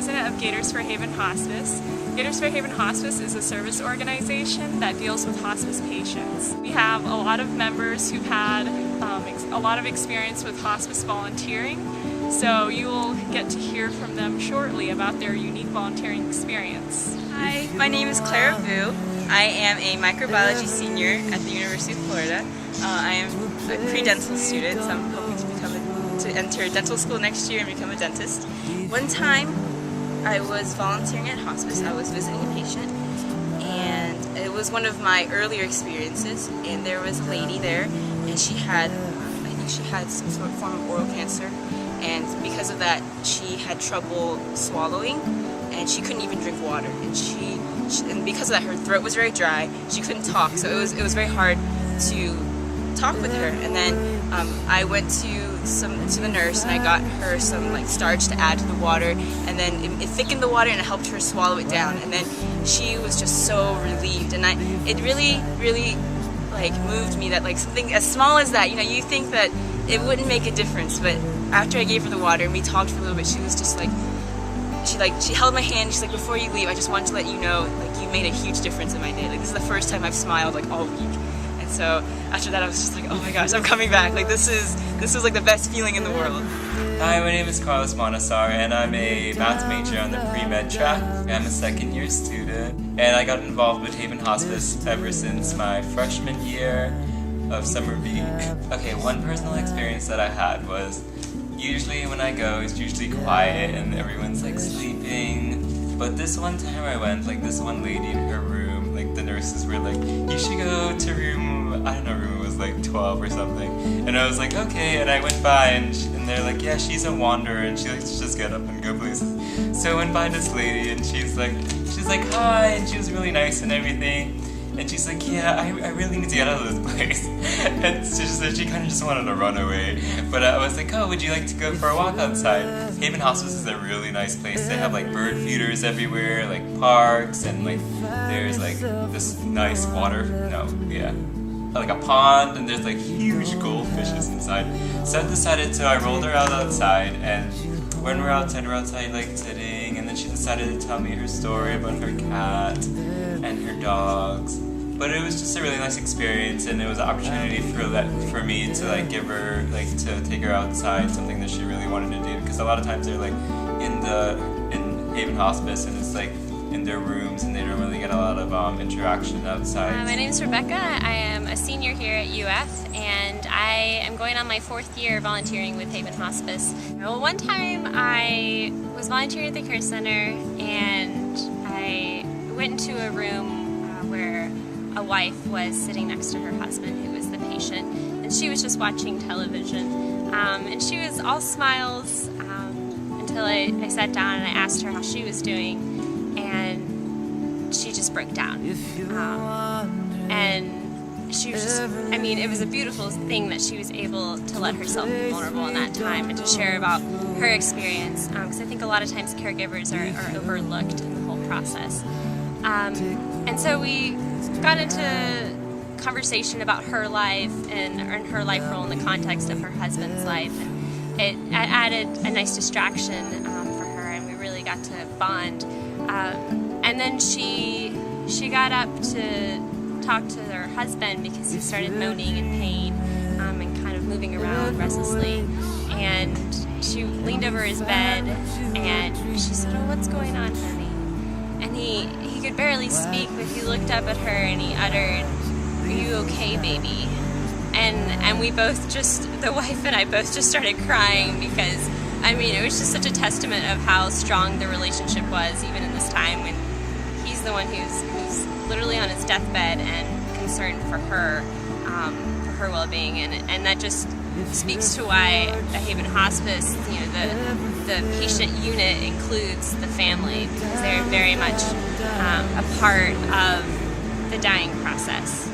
president of Gators for Haven Hospice. Gators for Haven Hospice is a service organization that deals with hospice patients. We have a lot of members who've had a lot of experience with hospice volunteering, so you will get to hear from them shortly about their unique volunteering experience. Hi, my name is Clara Vu. I am a microbiology senior at the University of Florida. I am a pre-dental student, so I'm hoping to enter dental school next year and become a dentist. One time I was volunteering at hospice. I was visiting a patient, and it was one of my earlier experiences, and there was a lady there, and she had, I think she had some sort of form of oral cancer, and because of that she had trouble swallowing, and she couldn't even drink water, and because of that her throat was very dry, she couldn't talk, so it was very hard to talk with her. And then I went to the nurse and I got her some starch to add to the water, and then it thickened the water and it helped her swallow it down, and then she was just so relieved, and it really moved me that something as small as that, you think that it wouldn't make a difference, but after I gave her the water and we talked for a little bit, she was just she held my hand. She's like, before you leave, I just wanted to let you know you made a huge difference in my day. This is the first time I've smiled all week. And so after that I was just oh my gosh, I'm coming back. This was the best feeling in the world. Hi, my name is Carlos Monassar, and I'm a math major on the pre-med track. I'm a second-year student, and I got involved with Haven Hospice ever since my freshman year of summer B. Okay, one personal experience that I had was, usually when I go, it's usually quiet and everyone's sleeping. But this one time I went, this one lady in her room, the nurses were you should go to room, I don't know, room was 12 or something. And I was okay, and I went by and they're yeah, she's a wanderer and she likes to just get up and go places. So I went by this lady and she's like hi, and she was really nice and everything. And she's yeah, I really need to get out of this place. And she kind of just wanted to run away. But I was oh, would you like to go for a walk outside? Haven Hospice is a really nice place. They have bird feeders everywhere, parks, and there's this nice water, a pond, and there's huge goldfishes inside. So I rolled her out outside, and when we're outside sitting, and then she decided to tell me her story about her cat and her dogs. But it was just a really nice experience, and it was an opportunity for me to give her to take her outside, something that she really wanted to do, because a lot of times they're in Haven Hospice, and it's in their rooms, and they don't really get a lot of interaction outside. My name is Rebecca. I am a senior here at UF, and I am going on my 4th year volunteering with Haven Hospice. Well, one time I was volunteering at the care center, and I went into a room where a wife was sitting next to her husband, who was the patient, and she was just watching television, and she was all smiles until I sat down and I asked her how she was doing, and she just broke down, and she was just, it was a beautiful thing that she was able to let herself be vulnerable in that time and to share about her experience, because I think a lot of times caregivers are overlooked in the whole process. And so we got into conversation about her life and her life role in the context of her husband's life, and it added a nice distraction for her, and we really got to bond. And then she got up to talk to her husband because he started moaning in pain and kind of moving around restlessly, and she leaned over his bed and she said, "Oh, what's going on, honey?" And he could barely speak, but he looked up at her and he uttered, "Are you okay, baby?" And we both the wife and I both just started crying, because it was just such a testament of how strong the relationship was, even in this time when he's the one who's literally on his deathbed and concerned for her well-being, and that just speaks to why a Haven Hospice, the patient unit includes the family, because they're very much a part of the dying process.